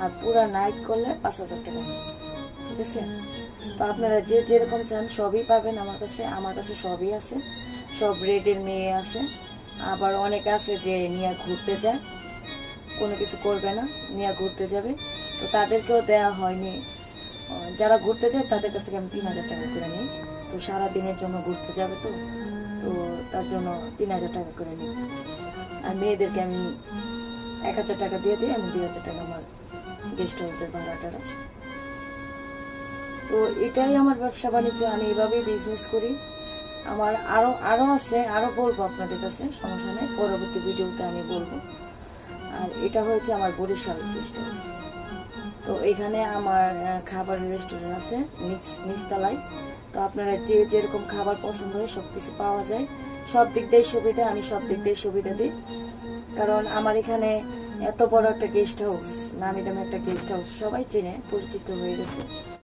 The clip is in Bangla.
আর পুরা নাইট করলে 5,000 টাকা নিই, ঠিক আছে? তো আপনারা যে যেরকম চান সবই পাবেন আমার কাছে সবই আছে, সব রেটের মেয়ে আছে। আবার অনেকে আছে যে নিয়ে ঘুরতে যায়, কোনো কিছু করবে না, নিয়ে ঘুরতে যাবে, তো তাদেরকেও দেওয়া হয়নি। যারা ঘুরতে যায় তাদের কাছ থেকে আমি 3,000 টাকা করে নিই। তো সারাদিনের জন্য ঘুরতে যাবে, তো তো তার জন্য 3,000 টাকা করে নিই। আর মেয়েদেরকে আমি 1,000 টাকা দিয়ে দিই, আমি 2,000 টাকা আমার গেস্ট হাউসের ভাড়াটা। তো এটাই আমার ব্যবসা বাণিজ্য, আমি এভাবেই বিজনেস করি। আমার আরো আছে, আরো বলবো আপনাদের কাছে, সমস্যা নেই, পরবর্তী ভিডিওতে আমি বলবো। আর এটা হয়েছে আমার বরিশাল গেস্ট হাউস। তো এখানে আমার খাবারের রেস্টুরেন্ট আছে নিচতলায়। তো আপনারা যে যেরকম খাবার পছন্দ হয় সবকিছু পাওয়া যায়, সব দিক দিয়ে সুবিধা, আমি সব দিক দিয়ে সুবিধা দিই। কারণ আমার এখানে এত বড় একটা গেস্ট হাউস, নামি দামি একটা গেস্ট হাউস, সবাই চেনে, পরিচিত হয়ে গেছে।